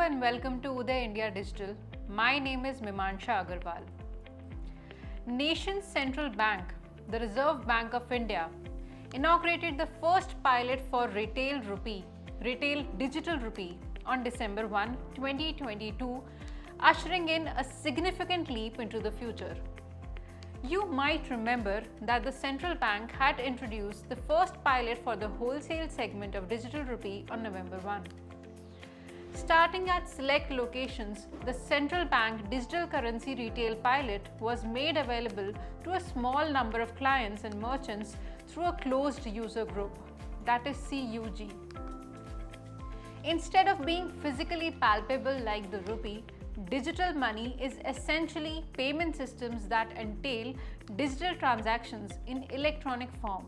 and welcome to Uday India Digital. My name is Mimansha Agarwal. Nation's central bank, the Reserve Bank of India, inaugurated the first pilot for retail digital rupee on December 1, 2022, ushering in a significant leap into the future. You might remember that the central bank had introduced the first pilot for the wholesale segment of digital rupee on November 1. Starting at select locations, the central bank digital currency retail pilot was made available to a small number of clients and merchants through a closed user group, that is CUG. Instead of being physically palpable like the rupee, digital money is essentially payment systems that entail digital transactions in electronic form.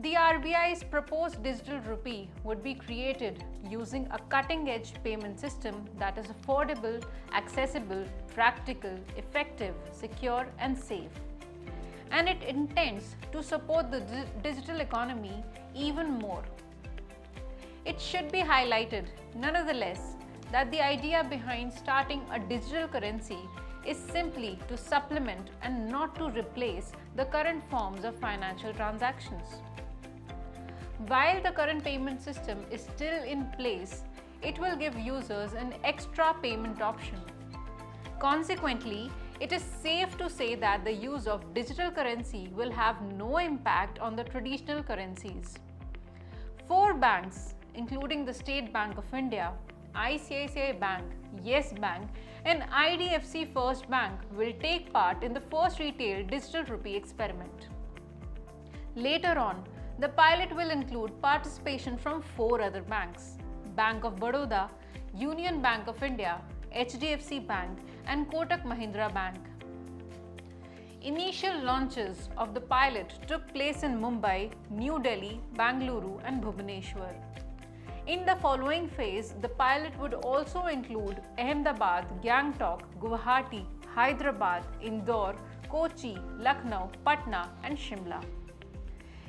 The RBI's proposed digital rupee would be created using a cutting-edge payment system that is affordable, accessible, practical, effective, secure and safe. And it intends to support the digital economy even more. It should be highlighted, nonetheless, that the idea behind starting a digital currency is simply to supplement and not to replace the current forms of financial transactions. While the current payment system is still in place, it will give users an extra payment option. Consequently, it is safe to say that the use of digital currency will have no impact on the traditional currencies. 4 banks, including the State Bank of India, ICICI Bank, Yes Bank and IDFC First Bank will take part in the first retail digital rupee experiment. Later on, the pilot will include participation from 4 other banks: Bank of Baroda, Union Bank of India, HDFC Bank and Kotak Mahindra Bank. Initial launches of the pilot took place in Mumbai, New Delhi, Bangalore and Bhubaneswar. In the following phase, the pilot would also include Ahmedabad, Gangtok, Guwahati, Hyderabad, Indore, Kochi, Lucknow, Patna and Shimla.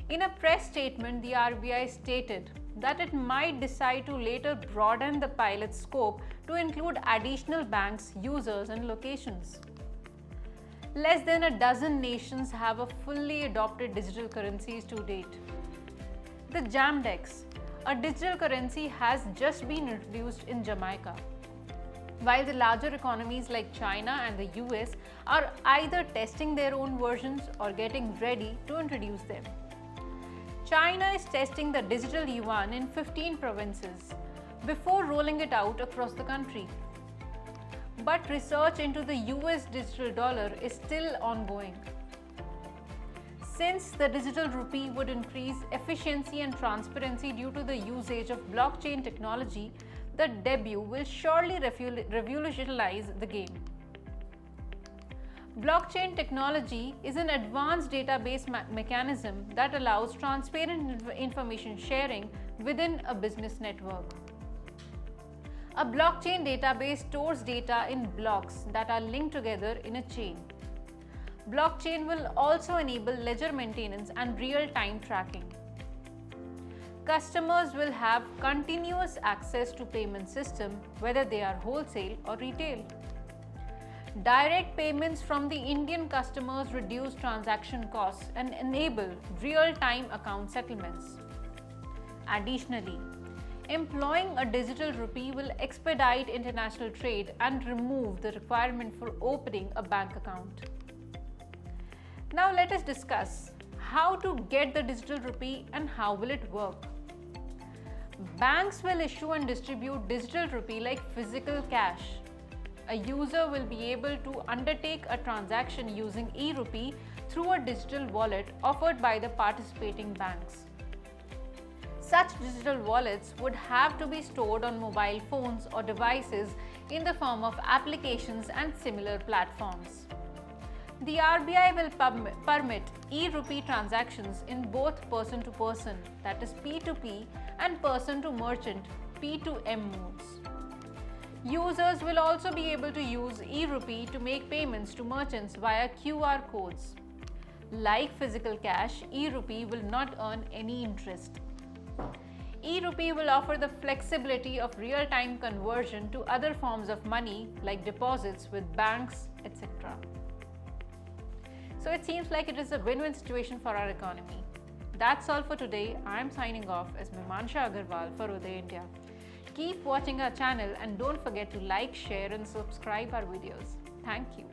In a press statement, the RBI stated that it might decide to later broaden the pilot scope to include additional banks, users and locations. Less than a dozen nations have a fully adopted digital currencies to date. The Jamdex, a digital currency, has just been introduced in Jamaica, while the larger economies like China and the US are either testing their own versions or getting ready to introduce them. China is testing the digital yuan in 15 provinces before rolling it out across the country. But research into the US digital dollar is still ongoing. Since the digital rupee would increase efficiency and transparency due to the usage of blockchain technology, the debut will surely revolutionize the game. Blockchain technology is an advanced database mechanism that allows transparent information sharing within a business network. A blockchain database stores data in blocks that are linked together in a chain. Blockchain will also enable ledger maintenance and real-time tracking. Customers will have continuous access to payment system, whether they are wholesale or retail. Direct payments from the Indian customers reduce transaction costs and enable real-time account settlements. Additionally, employing a digital rupee will expedite international trade and remove the requirement for opening a bank account. Now let us discuss how to get the digital rupee and how will it work. Banks will issue and distribute digital rupee like physical cash. A user will be able to undertake a transaction using e-rupee through a digital wallet offered by the participating banks. Such digital wallets would have to be stored on mobile phones or devices in the form of applications and similar platforms. The RBI will permit e-rupee transactions in both person-to-person, that is P2P, and person-to-merchant, P2M modes. Users will also be able to use e-rupee to make payments to merchants via QR codes. Like physical cash, e-rupee will not earn any interest. e-rupee will offer the flexibility of real-time conversion to other forms of money like deposits with banks, etc. So it seems like it is a win-win situation for our economy. That's all for today. I am signing off as Mimansha Agarwal for Uday India. Keep watching our channel and don't forget to like, share and subscribe our videos. Thank you.